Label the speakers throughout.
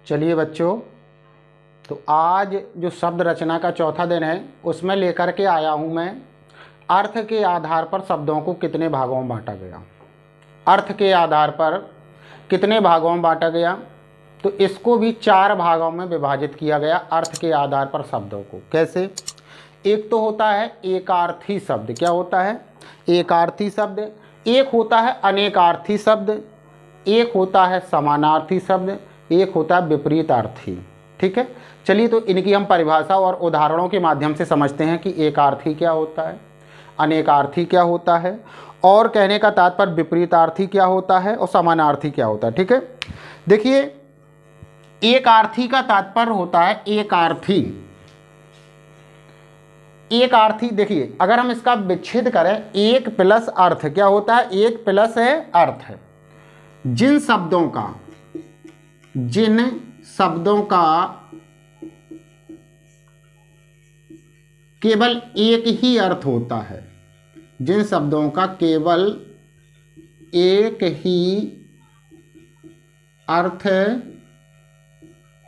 Speaker 1: चलिए बच्चों, तो आज जो शब्द रचना का चौथा दिन है उसमें लेकर के आया हूँ मैं अर्थ के आधार पर शब्दों को कितने भागों में बांटा गया। अर्थ के आधार पर कितने भागों में बांटा गया, तो इसको भी 4 भागों में विभाजित किया गया अर्थ के आधार पर शब्दों को। कैसे? एक तो होता है एकार्थी शब्द। क्या होता है? एकार्थी शब्द। एक होता है अनेकार्थी शब्द, एक होता है समानार्थी शब्द, एक होता है विपरीतार्थी। ठीक है, चलिए तो इनकी हम परिभाषा और उदाहरणों के माध्यम से समझते हैं कि एकार्थी क्या होता है, अनेकार्थी क्या होता है, और कहने का तात्पर्य विपरीतार्थी क्या होता है और समानार्थी क्या होता है। ठीक है, देखिए एकार्थी का तात्पर्य होता है एकार्थी। एकार्थी देखिए, अगर हम इसका विच्छेद करें, एक प्लस अर्थ क्या होता है? एक प्लस है अर्थ है। जिन शब्दों का केवल एक ही अर्थ होता है, जिन शब्दों का केवल एक ही अर्थ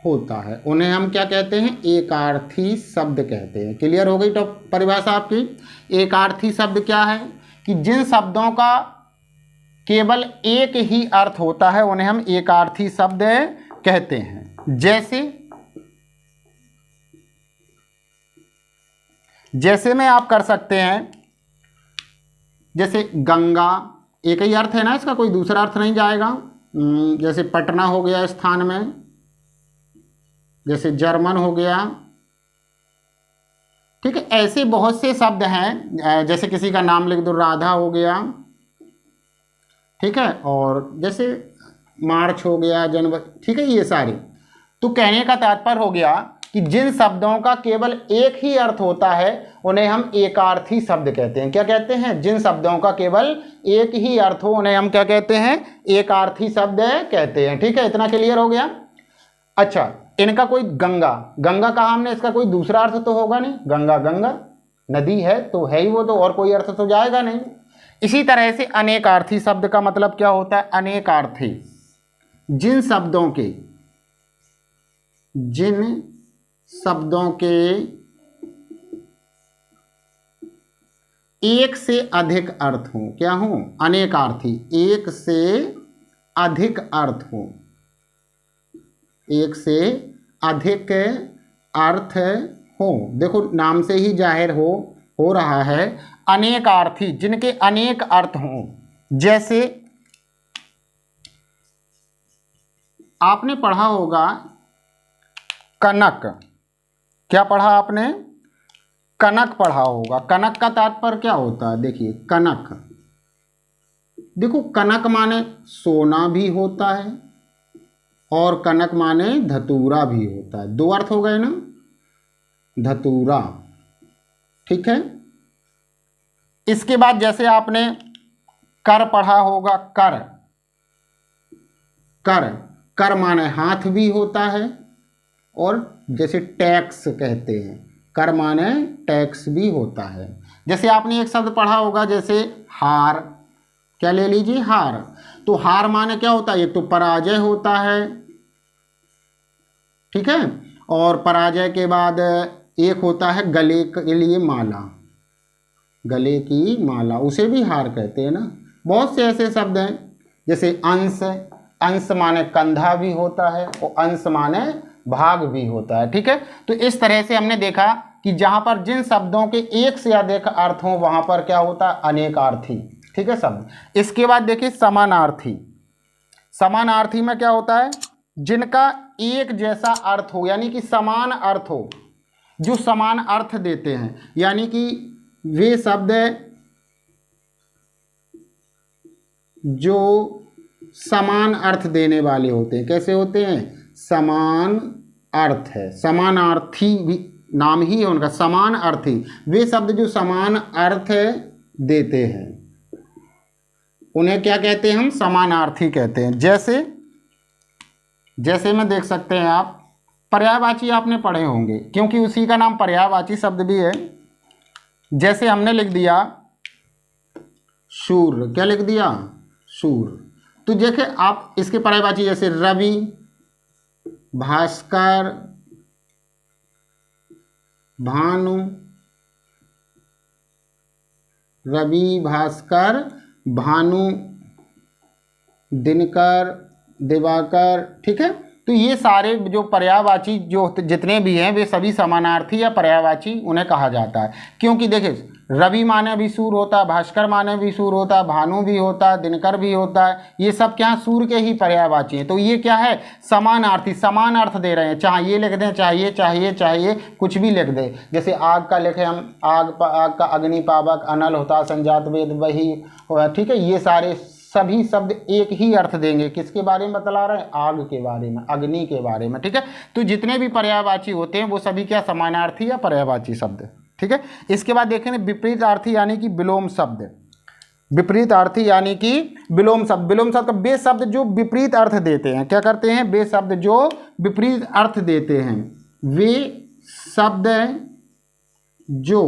Speaker 1: होता है उन्हें हम क्या कहते हैं? एकार्थी शब्द कहते हैं। क्लियर हो गई तो परिभाषा आपकी। एकार्थी शब्द क्या है कि जिन शब्दों का केवल एक ही अर्थ होता है उन्हें हम एकार्थी शब्द कहते हैं। जैसे में आप कर सकते हैं, जैसे गंगा एक ही अर्थ है ना, इसका कोई दूसरा अर्थ नहीं जाएगा। जैसे पटना हो गया स्थान में, जैसे जर्मन हो गया। ठीक है, ऐसे बहुत से शब्द हैं। जैसे किसी का नाम लिख दो, राधा हो गया। ठीक है, और जैसे मार्च हो गया, जनवरी। ठीक है, ये सारी। तो कहने का तात्पर्य हो गया कि जिन शब्दों का केवल एक ही अर्थ होता है उन्हें हम एकार्थी शब्द कहते हैं। क्या कहते हैं? जिन शब्दों का केवल एक ही अर्थ हो उन्हें हम क्या कहते हैं? एकार्थी शब्द कहते हैं। ठीक है, इतना क्लियर हो गया। अच्छा, इनका कोई गंगा कहा हमने, इसका कोई दूसरा अर्थ तो होगा नहीं। गंगा नदी है तो है ही वो, तो और कोई अर्थ तो जाएगा नहीं। इसी तरह से अनेकार्थी शब्द का मतलब क्या होता है? अनेकार्थी, जिन शब्दों के एक से अधिक अर्थ हो। क्या हो? अनेकार्थी, एक से अधिक अर्थ हो, एक से अधिक अर्थ हो। देखो नाम से ही जाहिर हो रहा है अनेकार्थी, जिनके अनेक अर्थ हों। जैसे आपने पढ़ा होगा कनक। क्या पढ़ा आपने? कनक पढ़ा होगा। कनक का तात्पर्य क्या होता है? देखिए कनक, देखो कनक माने सोना भी होता है और कनक माने धतूरा भी होता है। 2 अर्थ हो गए ना, धतूरा। ठीक है, इसके बाद जैसे आपने कर पढ़ा होगा, कर माने हाथ भी होता है, और जैसे टैक्स कहते हैं, कर माने टैक्स भी होता है। जैसे आपने एक शब्द पढ़ा होगा जैसे हार। क्या ले लीजिए? हार। तो हार माने क्या होता है? एक तो पराजय होता है। ठीक है, और पराजय के बाद एक होता है गले के लिए माला, गले की माला, उसे भी हार कहते हैं ना। बहुत से ऐसे शब्द हैं। जैसे अंश माने कंधा भी होता है और अंश माने भाग भी होता है। ठीक है, तो इस तरह से हमने देखा कि जहां पर जिन शब्दों के एक से अधिक अर्थ हों वहां पर क्या होता है? अनेकार्थी। ठीक है शब्द। इसके बाद देखिए समानार्थी। समानार्थी में क्या होता है? जिनका एक जैसा अर्थ हो, यानी कि समान अर्थ हो, जो समान अर्थ देते हैं, यानी कि वे शब्द जो समान अर्थ देने वाले होते हैं। कैसे होते हैं? समान अर्थ है, समानार्थी भी नाम ही है उनका, समान अर्थी। वे शब्द जो समान अर्थ देते हैं उन्हें क्या कहते हैं? हम समानार्थी कहते हैं। जैसे में देख सकते हैं आप, पर्यायवाची आपने पढ़े होंगे क्योंकि उसी का नाम पर्यायवाची शब्द भी है। जैसे हमने लिख दिया शूर। क्या लिख दिया? शूर। तो देखें आप इसके पर्यायवाची, जैसे रवि, भास्कर, भानु, रवि, भास्कर, भानु, दिनकर, दिवाकर। ठीक है, तो ये सारे जो पर्यायवाची जो जितने भी हैं वे सभी समानार्थी या पर्यायवाची उन्हें कहा जाता है। क्योंकि देखिए रवि माने भी सूर्य होता है, भास्कर माने भी सूर्य होता है, भानु भी होता है, दिनकर भी होता है, ये सब क्या सूर्य के ही पर्यायवाची हैं। तो ये क्या है, समानार्थी, समान अर्थ दे रहे हैं। चाहे ये लिख दें, चाहिए चाहिए चाहिए कुछ भी लिख दें। जैसे आग का लिखे हम, आग का अग्नि पावक, अनल होता, संजात वेद वही। ठीक है, ये सारे सभी शब्द एक ही अर्थ देंगे। किसके बारे में बतला रहे हैं, आग के बारे में, अग्नि के बारे में। ठीक है, तो जितने भी पर्यायवाची होते हैं वो सभी क्या समानार्थी या पर्यायवाची शब्द। ठीक है, इसके बाद देखेंगे विपरीतार्थी यानी कि विलोम शब्द। विपरीतार्थी यानी कि विलोम शब्द। विलोम शब्द का वे शब्द जो विपरीत अर्थ देते हैं। क्या करते हैं, वे शब्द जो विपरीत अर्थ देते हैं। वे शब्द जो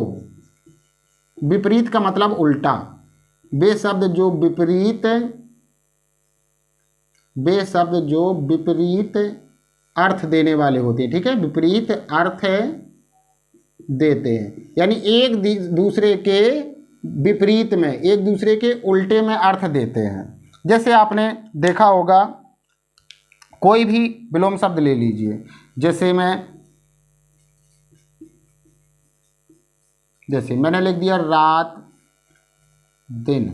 Speaker 1: विपरीत का मतलब उल्टा, वे शब्द जो विपरीत, वे शब्द जो विपरीत अर्थ देने वाले होते हैं। ठीक है, विपरीत अर्थ देते हैं यानी एक दूसरे के विपरीत में, एक दूसरे के उल्टे में अर्थ देते हैं। जैसे आपने देखा होगा, कोई भी विलोम शब्द ले लीजिए। जैसे मैंने लिख दिया रात दिन।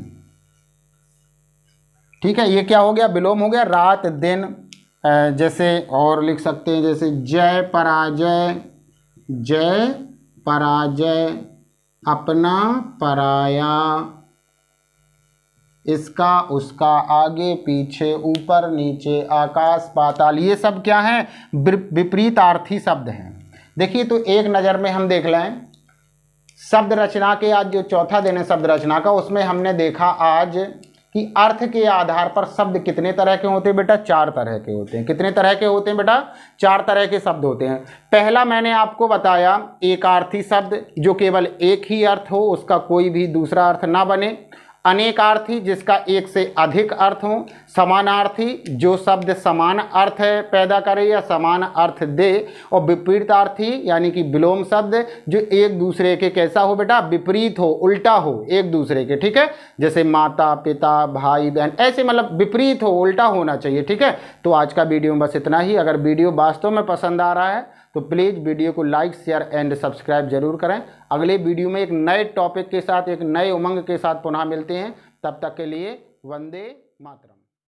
Speaker 1: ठीक है, ये क्या हो गया, विलोम हो गया, रात दिन। जैसे और लिख सकते हैं, जैसे जय पराजय, जय पराजय, अपना पराया, इसका उसका, आगे पीछे, ऊपर नीचे, आकाश पाताल, ये सब क्या है, विपरीतार्थी शब्द हैं। देखिए, तो एक नज़र में हम देख लें शब्द रचना के, आज जो चौथा दिन है शब्द रचना का, उसमें हमने देखा आज कि अर्थ के आधार पर शब्द कितने तरह के होते हैं बेटा, 4 तरह के होते हैं। कितने तरह के होते हैं बेटा, 4 तरह के शब्द होते हैं। पहला मैंने आपको बताया एकार्थी शब्द, जो केवल एक ही अर्थ हो, उसका कोई भी दूसरा अर्थ ना बने। अनेकार्थी, जिसका एक से अधिक अर्थ हो। समानार्थी, जो शब्द समान अर्थ पैदा करे या समान अर्थ दे। और विपरीतार्थी यानी कि विलोम शब्द, जो एक दूसरे के कैसा हो बेटा, विपरीत हो, उल्टा हो एक दूसरे के। ठीक है, जैसे माता पिता, भाई बहन, ऐसे मतलब विपरीत हो, उल्टा होना चाहिए। ठीक है, तो आज का वीडियो में बस इतना ही। अगर वीडियो वास्तव में पसंद आ रहा है तो प्लीज़ वीडियो को लाइक, शेयर एंड सब्सक्राइब जरूर करें। अगले वीडियो में एक नए टॉपिक के साथ, एक नए उमंग के साथ पुनः मिलते हैं। तब तक के लिए वंदे मातरम।